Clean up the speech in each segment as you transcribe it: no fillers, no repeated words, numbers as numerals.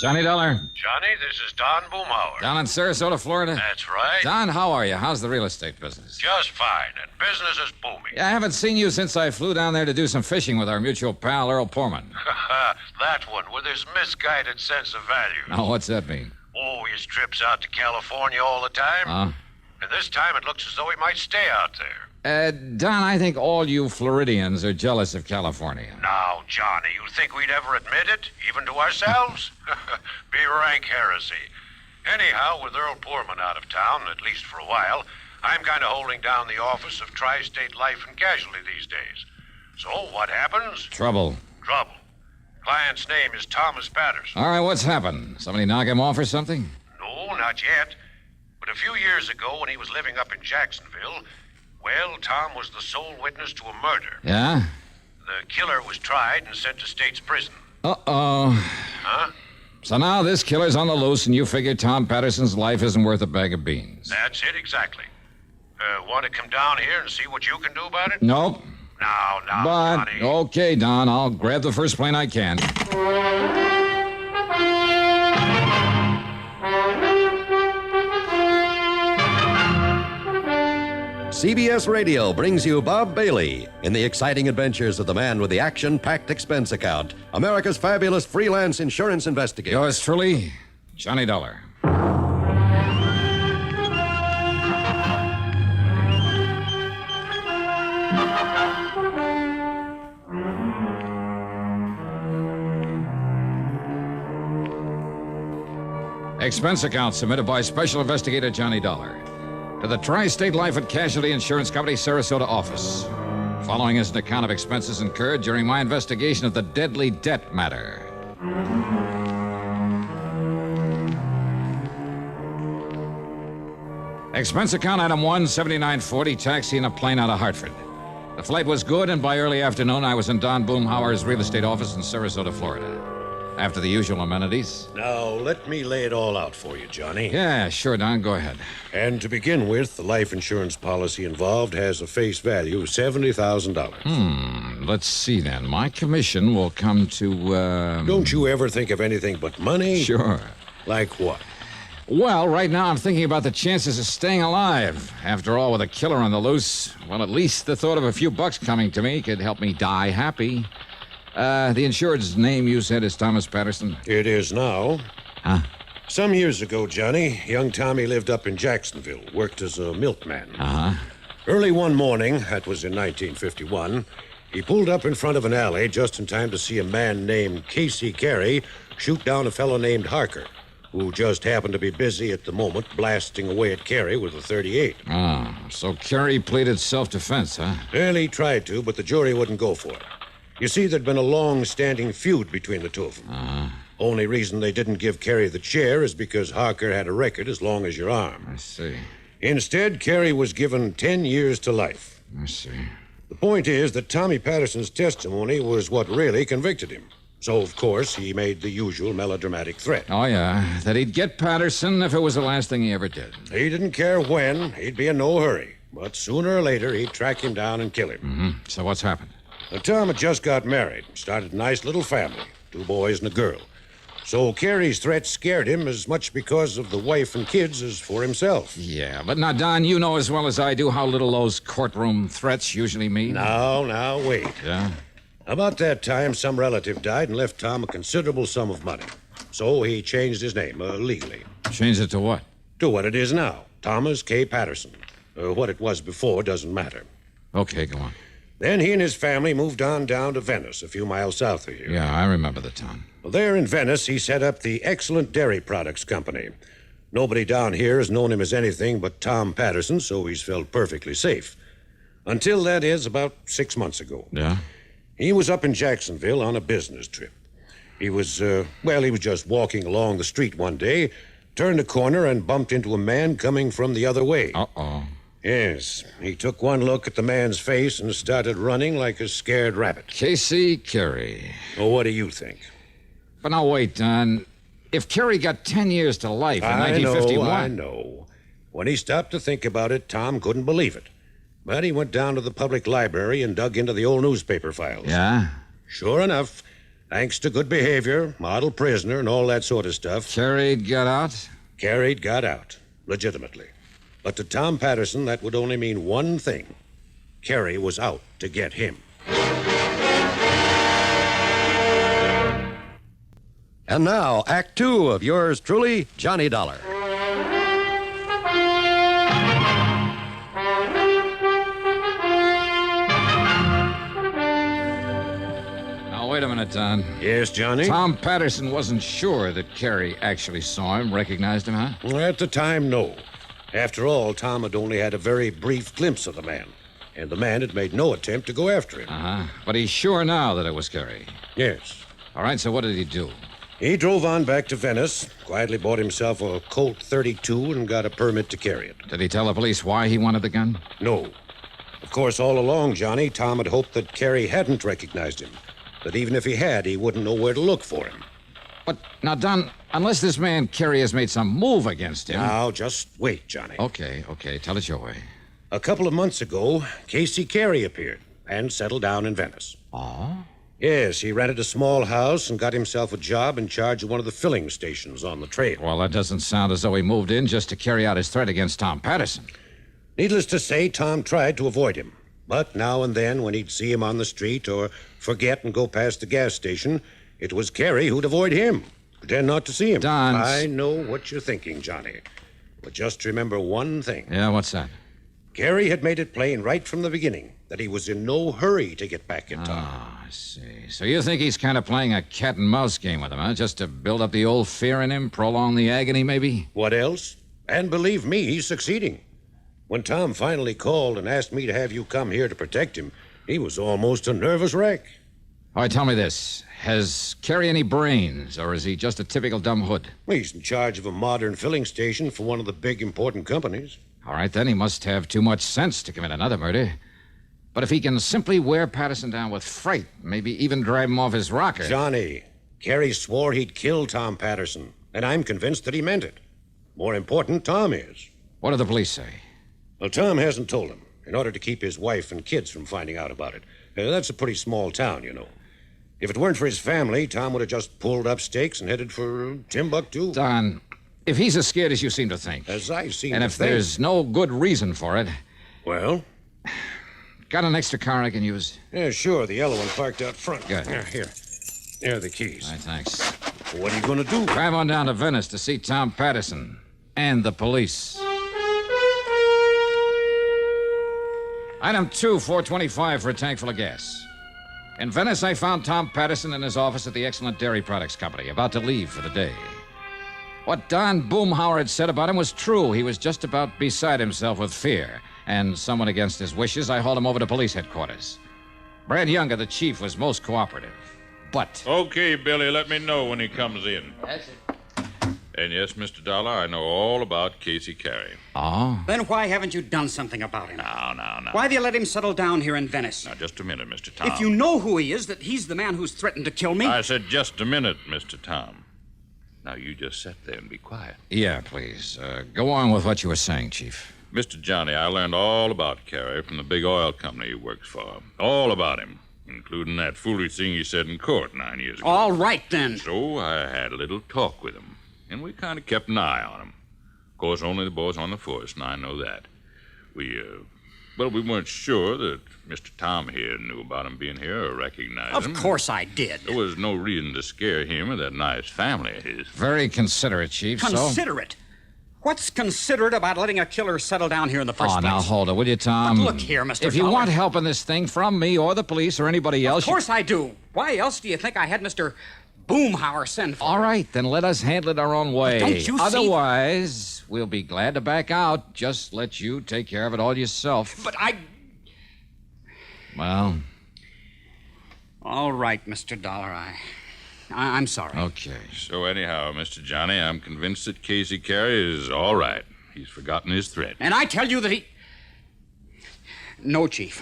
Johnny Dollar. Johnny, this is Don Boomhauer. Down in Sarasota, Florida. That's right. Don, how are you? How's the real estate business? Just fine, and business is booming. Yeah, I haven't seen you since I flew down there to do some fishing with our mutual pal, Earl Poorman. That one with his misguided sense of value. Now, what's that mean? Oh, he trips out to California all the time. And this time it looks as though he might stay out there. Don, I think all you Floridians are jealous of California. Now, Johnny, you think we'd ever admit it, even to ourselves? Be rank heresy. Anyhow, with Earl Poorman out of town, at least for a while, I'm kind of holding down the office of Tri-State Life and Casualty these days. So what happens? Trouble. Client's name is Thomas Patterson. All right, what's happened? Somebody knock him off or something? No, not yet. But a few years ago, when he was living up in Jacksonville, well, Tom was the sole witness to a murder. Yeah? The killer was tried and sent to state's prison. Uh-oh. Huh? So now this killer's on the loose, and you figure Tom Patterson's life isn't worth a bag of beans. That's it, exactly. Want to come down here and see what you can do about it? Nope. Now, But, Johnny. okay, Don, I'll grab the first plane I can. CBS Radio brings you Bob Bailey in the exciting adventures of the man with the action-packed expense account, America's fabulous freelance insurance investigator. Yours truly, Johnny Dollar. Expense account submitted by Special Investigator Johnny Dollar to the Tri-State Life and Casualty Insurance Company, Sarasota office. Following is an account of expenses incurred during my investigation of the deadly debt matter. Expense account item 17940, taxi in a plane out of Hartford. The flight was good, and by early afternoon, I was in Don Boomhauer's real estate office in Sarasota, Florida. After the usual amenities. Now, let me lay it all out for you, Johnny. Yeah, sure, Don. Go ahead. And to begin with, the life insurance policy involved has a face value of $70,000. Let's see, then. My commission will come to, Don't you ever think of anything but money? Sure. Like what? Well, right now I'm thinking about the chances of staying alive. After all, with a killer on the loose, well, at least the thought of a few bucks coming to me could help me die happy. The insured's name you said is Thomas Patterson? It is now. Huh? Some years ago, Johnny, young Tommy lived up in Jacksonville, worked as a milkman. Uh-huh. Early one morning, that was in 1951, he pulled up in front of an alley just in time to see a man named Casey Carey shoot down a fellow named Harker, who just happened to be busy at the moment blasting away at Carey with a .38. Oh, so Carey pleaded self-defense, huh? Well, he tried to, but the jury wouldn't go for it. You see, there'd been a long-standing feud between the two of them. Uh-huh. Only reason they didn't give Carey the chair is because Harker had a record as long as your arm. I see. Instead, Carey was given 10 years to life. I see. The point is that Tommy Patterson's testimony was what really convicted him. So, of course, he made the usual melodramatic threat. Oh, yeah, that he'd get Patterson if it was the last thing he ever did. He didn't care when. He'd be in no hurry. But sooner or later, he'd track him down and kill him. Mm-hmm. So what's happened? Tom had just got married, started a nice little family, 2 boys and a girl. So Carey's threat scared him as much because of the wife and kids as for himself. Yeah, but now, Don, you know as well as I do how little those courtroom threats usually mean. Now, wait. Yeah? About that time, some relative died and left Tom a considerable sum of money. So he changed his name, legally. Change it to what? To what it is now, Thomas K. Patterson. What it was before doesn't matter. Okay, go on. Then he and his family moved on down to Venice, a few miles south of here. Yeah, I remember the town. Well, there in Venice, he set up the Excellent Dairy Products Company. Nobody down here has known him as anything but Tom Patterson, so he's felt perfectly safe. Until, that is, about 6 months ago. Yeah? He was up in Jacksonville on a business trip. He was just walking along the street one day, turned a corner and bumped into a man coming from the other way. Uh-oh. Yes, he took one look at the man's face and started running like a scared rabbit. Casey Carey. Well, what do you think? But now, wait, Don. If Carey got 10 years to life in 1951... I know. When he stopped to think about it, Tom couldn't believe it. But he went down to the public library and dug into the old newspaper files. Yeah? Sure enough, Thanks to good behavior, model prisoner, and all that sort of stuff, Carried, got out? Carey got out, legitimately. But to Tom Patterson, that would only mean one thing. Carey was out to get him. And now, Act Two of yours truly, Johnny Dollar. Now, wait a minute, Don. Yes, Johnny? Tom Patterson wasn't sure that Carey actually saw him, recognized him, huh? At the time, no. After all, Tom had only had a very brief glimpse of the man, and the man had made no attempt to go after him. Uh-huh. But he's sure now that it was Carey. Yes. All right, so what did he do? He drove on back to Venice, quietly bought himself a Colt 32 and got a permit to carry it. Did he tell the police why he wanted the gun? No. Of course, all along, Johnny, Tom had hoped that Carey hadn't recognized him. That even if he had, he wouldn't know where to look for him. But, now, Don, unless this man Carey has made some move against him... Now, just wait, Johnny. Okay, tell it your way. A couple of months ago, Casey Carey appeared and settled down in Venice. Oh? Yes, he rented a small house and got himself a job in charge of one of the filling stations on the trail. Well, that doesn't sound as though he moved in just to carry out his threat against Tom Patterson. Needless to say, Tom tried to avoid him. But now and then, when he'd see him on the street or forget and go past the gas station, it was Carey who'd avoid him. Pretend not to see him. Don... I know what you're thinking, Johnny. But just remember one thing. Yeah, what's that? Carey had made it plain right from the beginning that he was in no hurry to get back at Tom. I see. So you think he's kind of playing a cat-and-mouse game with him, huh? Just to build up the old fear in him, prolong the agony, maybe? What else? And believe me, he's succeeding. When Tom finally called and asked me to have you come here to protect him, he was almost a nervous wreck. All right, tell me this. Has Carey any brains, or is he just a typical dumb hood? He's in charge of a modern filling station for one of the big important companies. All right, then he must have too much sense to commit another murder. But if he can simply wear Patterson down with fright, maybe even drive him off his rocker... Johnny, Carey swore he'd kill Tom Patterson, and I'm convinced that he meant it. More important, Tom is. What do the police say? Well, Tom hasn't told him, in order to keep his wife and kids from finding out about it. That's a pretty small town, you know. If it weren't for his family, Tom would have just pulled up stakes and headed for Timbuktu. Don, if he's as scared as you seem to think... As I seem and to if think... there's no good reason for it... Well? Got an extra car I can use? Yeah, sure. The yellow one parked out front. Good. Here. Here are the keys. All right, thanks. What are you going to do? Drive on down to Venice to see Tom Patterson and the police. Item 2, 425 for a tank full of gas. In Venice, I found Tom Patterson in his office at the Excellent Dairy Products Company, about to leave for the day. What Don Boomhauer had said about him was true. He was just about beside himself with fear. And somewhat against his wishes, I hauled him over to police headquarters. Brad Younger, the chief, was most cooperative. But... Okay, Billy, let me know when he comes in. That's it. And yes, Mr. Dollar, I know all about Casey Carey. Oh? Then why haven't you done something about him? Now. Why have you let him settle down here in Venice? Now, just a minute, Mr. Tom. If you know who he is, that he's the man who's threatened to kill me... I said just a minute, Mr. Tom. Now, you just sit there and be quiet. Yeah, please. Go on with what you were saying, Chief. Mr. Johnny, I learned all about Carey from the big oil company he works for. All about him, including that foolish thing he said in court 9 years ago. All right, then. So I had a little talk with him, and we kind of kept an eye on him. Of course, only the boys on the force, and I know that. We weren't sure that Mr. Tom here knew about him being here or recognized him. Of course I did. There was no reason to scare him or that nice family of his. Very considerate, Chief. Considerate? What's considerate about letting a killer settle down here in the first place? Now, hold it, will you, Tom? But look here, Mr. If you Dollar. want help in this thing from me or the police or anybody else... Of course I do. Why else do you think I had Mr. Boomhauer send for All me? right, then let us handle it our own way. But don't you see- Otherwise, we'll be glad to back out. Just let you take care of it all yourself. But Well, All right, Mr. Dollar, I'm sorry. okay. So anyhow, Mr. Johnny, I'm convinced that Casey Carey is all right. He's forgotten his threat. And I tell you that he... No, Chief.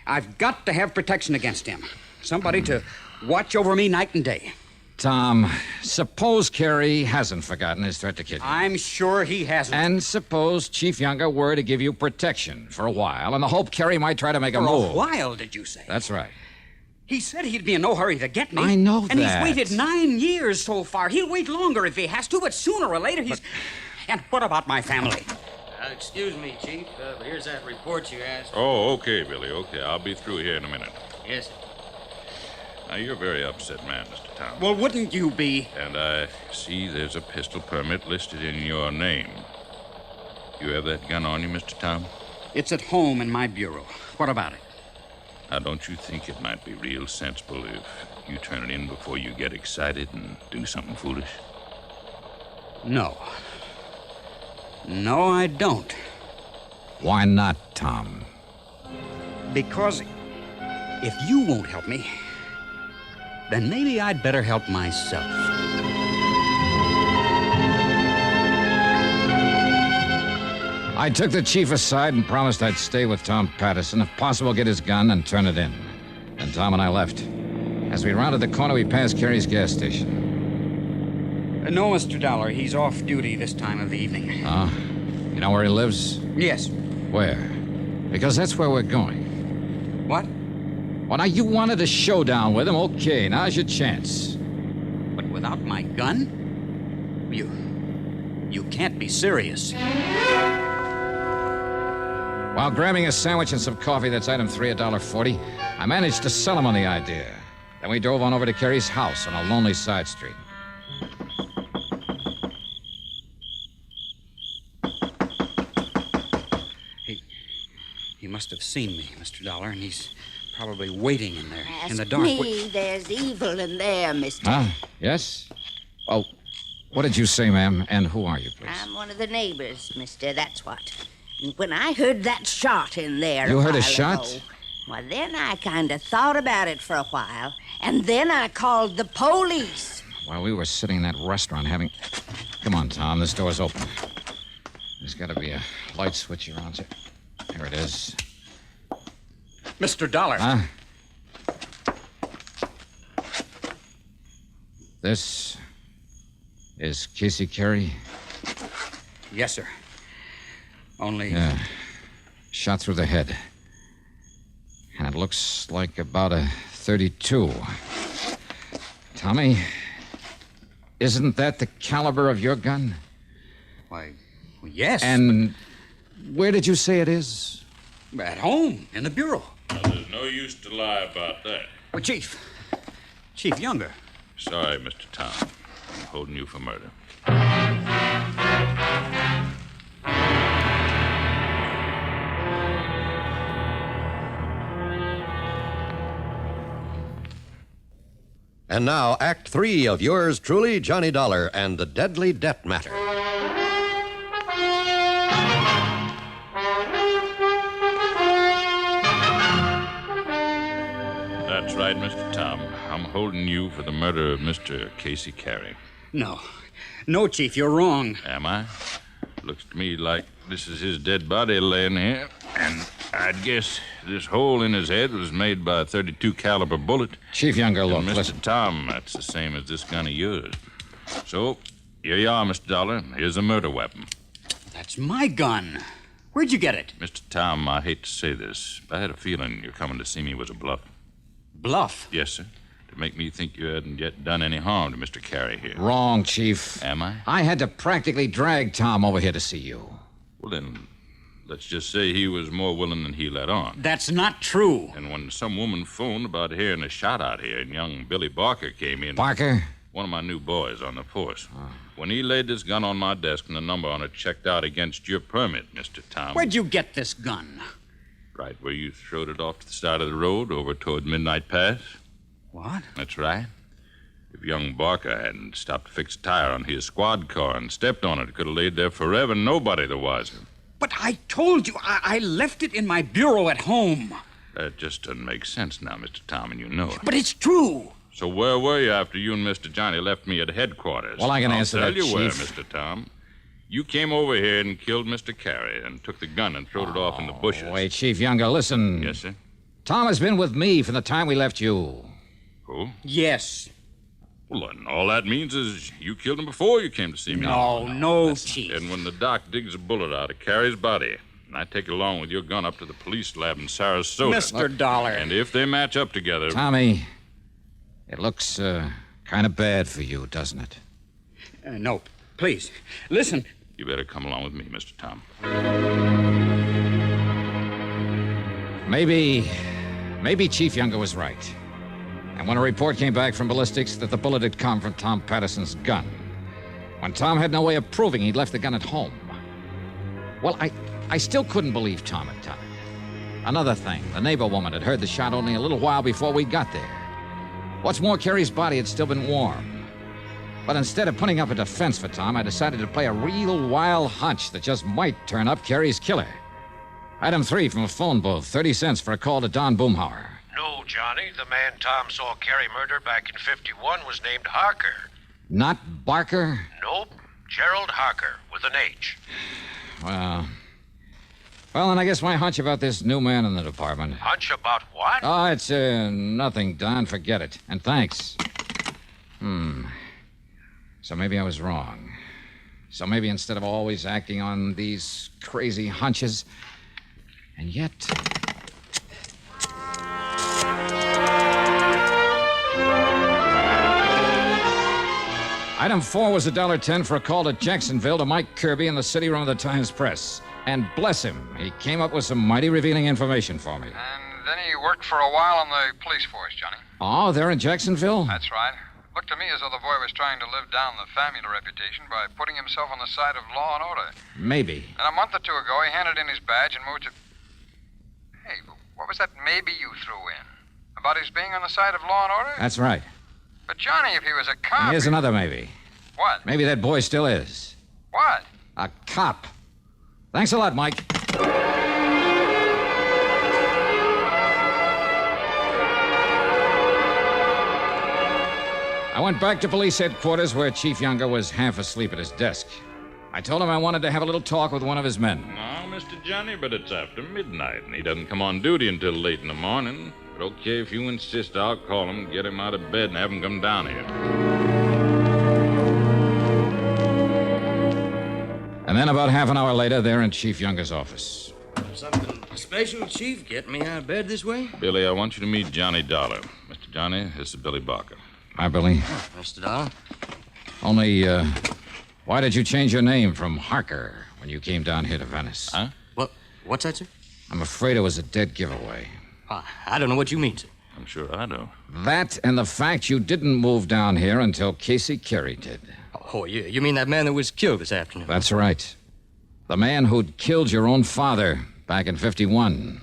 I've got to have protection against him. Somebody to watch over me night and day. Tom, suppose Carey hasn't forgotten his threat to kill you. I'm sure he hasn't. And suppose Chief Younger were to give you protection for a while, in the hope Carey might try to make a For move. a while, did you say? That's right. He said he'd be in no hurry to get me. I know and that. And he's waited 9 years so far. He'll wait longer if he has to, but sooner or later he's... And what about my family? Excuse me, Chief, but here's that report you asked. Oh, okay, Billy, okay. I'll be through here in a minute. Yes, sir. Now, you're a very upset man, Mr. Tom. Well, wouldn't you be? And I see there's a pistol permit listed in your name. You have that gun on you, Mr. Tom? It's at home in my bureau. What about it? Now, don't you think it might be real sensible if you turn it in before you get excited and do something foolish? No. No, I don't. Why not, Tom? Because if you won't help me, then maybe I'd better help myself. I took the chief aside and promised I'd stay with Tom Patterson, if possible get his gun and turn it in. Then Tom and I left. As we rounded the corner, we passed Carey's gas station. No, Mr. Dollar. He's off duty this time of the evening. You know where he lives? Yes. Where? Because that's where we're going. What? Well, now, you wanted a showdown with him. Okay, now's your chance. But without my gun? You can't be serious. While grabbing a sandwich and some coffee, that's item 3, $1.40, I managed to sell him on the idea. Then we drove on over to Carey's house on a lonely side street. He must have seen me, Mr. Dollar, and he's probably waiting in there in the Ask dark. me, there's evil in there, mister. Huh? Yes? Oh, what did you say, ma'am? And who are you, please? I'm one of the neighbors, mister, that's what. And when I heard that shot in there You heard a while shot? ago, well, then I kind of thought about it for a while, and then I called the police. While we were sitting in that restaurant having... Come on, Tom, this door's open. There's got to be a light switch around here. Here it is. Mr. Dollar. Huh? This is Casey Carey? Yes, sir. Only... Yeah. Shot through the head. And it looks like about a 32. Tommy, isn't that the caliber of your gun? Why, well, yes. And where did you say it is? At home, in the bureau. Now, there's no use to lie about that. Well, Chief Younger. Sorry, Mr. Tom. I'm holding you for murder. And now, Act 3 of yours truly, Johnny Dollar, and the Deadly Debt Matter. That's right, Mr. Tom. I'm holding you for the murder of Mr. Casey Carey. No, Chief, you're wrong. Am I? Looks to me like this is his dead body laying here, and I'd guess this hole in his head was made by a 32 caliber bullet. Chief Younger, look, And Mr. listen. Tom, that's the same as this gun of yours. So, here you are, Mr. Dollar. Here's a murder weapon. That's my gun. Where'd you get it? Mr. Tom, I hate to say this, but I had a feeling your coming to see me was a bluff. Bluff. Yes, sir. To make me think you hadn't yet done any harm to Mr. Carey here. Wrong, Chief. Am I? I had to practically drag Tom over here to see you. Well, then, let's just say he was more willing than he let on. That's not true. And when some woman phoned about hearing a shot out here, and young Billy Barker came in... Barker? One of my new boys on the force. When he laid this gun on my desk and the number on it checked out against your permit, Mr. Tom... Where'd you get this gun? Right where you throwed it off to the side of the road over toward Midnight Pass. What? That's right. If young Barker hadn't stopped to fix a tire on his squad car and stepped on it, it could have laid there forever, nobody the wiser. But I told you, I left it in my bureau at home. That just doesn't make sense now, Mr. Tom, and you know it. But it's true. So where were you after you and Mr. Johnny left me at headquarters? Well, I can answer I'll that, tell you where, Chief. Mr. Tom. You came over here and killed Mr. Carey and took the gun and throwed it off in the bushes. Wait, Chief Younger, listen. Yes, sir? Tom has been with me from the time we left you. Who? Yes. Well, then all that means is you killed him before you came to see me. No, Chief. And when the doc digs a bullet out of Carey's body, And I take it along with your gun up to the police lab in Sarasota. Mr. Dollar. And if they match up together... Tommy, it looks kind of bad for you, doesn't it? No, please. Listen. You better come along with me, Mr. Tom. Maybe Chief Younger was right. And when a report came back from ballistics that the bullet had come from Tom Patterson's gun, when Tom had no way of proving he'd left the gun at home, well, I still couldn't believe Tom had done it. Another thing, the neighbor woman had heard the shot only a little while before we got there. What's more, Carrie's body had still been warm. But instead of putting up a defense for Tom, I decided to play a real wild hunch that just might turn up Carrie's killer. Item 3 from a phone booth, 30 cents for a call to Don Boomhauer. No, Johnny. The man Tom saw Carrie murder back in 51 was named Harker. Not Barker? Nope. Gerald Harker, with an H. Well, then I guess my hunch about this new man in the department. Hunch about what? Oh, it's nothing, Don. Forget it. And thanks. So maybe I was wrong. So maybe instead of always acting on these crazy hunches, and yet... Item 4 was $1.10 for a call to Jacksonville to Mike Kirby in the city room of the Times-Press. And bless him, he came up with some mighty revealing information for me. And then he worked for a while on the police force, Johnny. Oh, they're in Jacksonville? That's right. Looked to me as though the boy was trying to live down the family reputation by putting himself on the side of law and order. Maybe. And a month or two ago, he handed in his badge and moved to... Hey, what was that maybe you threw in? About his being on the side of law and order? That's right. But, Johnny, if he was a cop... And here's another maybe. What? Maybe that boy still is. What? A cop. Thanks a lot, Mike. I went back to police headquarters where Chief Younger was half asleep at his desk. I told him I wanted to have a little talk with one of his men. No, Mr. Johnny, but it's after midnight, and he doesn't come on duty until late in the morning. But okay, if you insist, I'll call him, get him out of bed, and have him come down here. And then about half an hour later, they're in Chief Younger's office. Something special, Chief? Getting me out of bed this way? Billy, I want you to meet Johnny Dollar. Mr. Johnny, this is Billy Barker. Hi, Billy. Mr. Dollar? Only, why did you change your name from Harker when you came down here to Venice? Huh? What's that, sir? I'm afraid it was a dead giveaway. I don't know what you mean, sir. I'm sure I do. That and the fact you didn't move down here until Casey Carey did. Oh, you mean that man that was killed this afternoon? That's right. The man who'd killed your own father back in 51.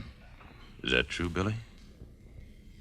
Is that true, Billy?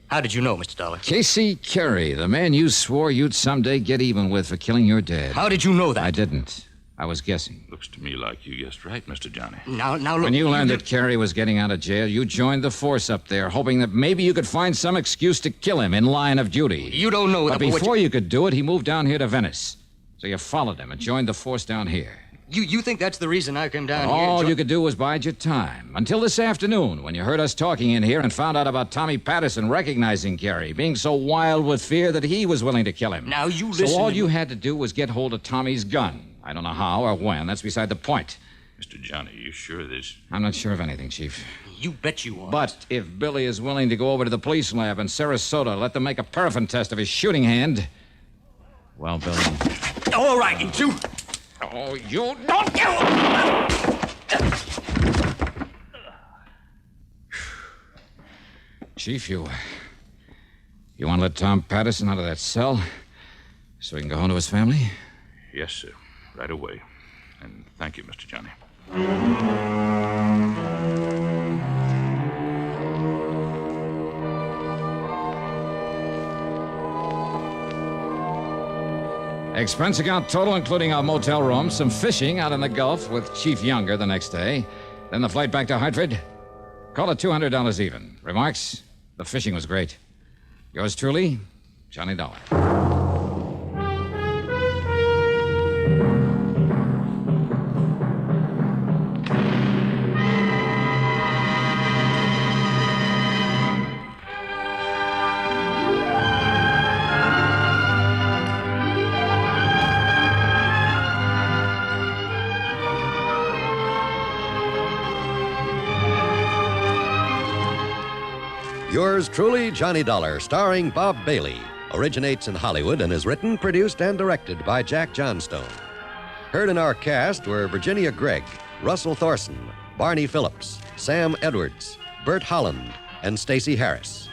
How did you know, Mr. Dollar? Casey Carey, the man you swore you'd someday get even with for killing your dad. How did you know that? I didn't. I was guessing. Looks to me like you guessed right, Mr. Johnny. Now look. When you learned that Carey was getting out of jail, you joined the force up there, hoping that maybe you could find some excuse to kill him in line of duty. You don't know But that. before you could do it, he moved down here to Venice. So you followed him and joined the force down here. You think that's the reason I came down here? All you could do was bide your time. Until this afternoon, when you heard us talking in here and found out about Tommy Patterson recognizing Carey, being so wild with fear that he was willing to kill him. Now, you listen So all to you me. had to do was get hold of Tommy's gun. I don't know how or when. That's beside the point. Mr. Johnny, you sure this? I'm not sure of anything, Chief. You bet you are. But if Billy is willing to go over to the police lab in Sarasota, let them make a paraffin test of his shooting hand. Well, Billy. All right, you two. Oh, you don't kill! Chief, you want to let Tom Patterson out of that cell so he can go home to his family? Yes, sir. Right away. And thank you, Mr. Johnny. Expense account total, including our motel room, some fishing out in the Gulf with Chief Younger the next day, then the flight back to Hartford. Call it $200 even. Remarks? The fishing was great. Yours truly, Johnny Dollar. Yours truly, Johnny Dollar, starring Bob Bailey, originates in Hollywood and is written, produced, and directed by Jack Johnstone. Heard in our cast were Virginia Gregg, Russell Thorson, Barney Phillips, Sam Edwards, Bert Holland, and Stacey Harris.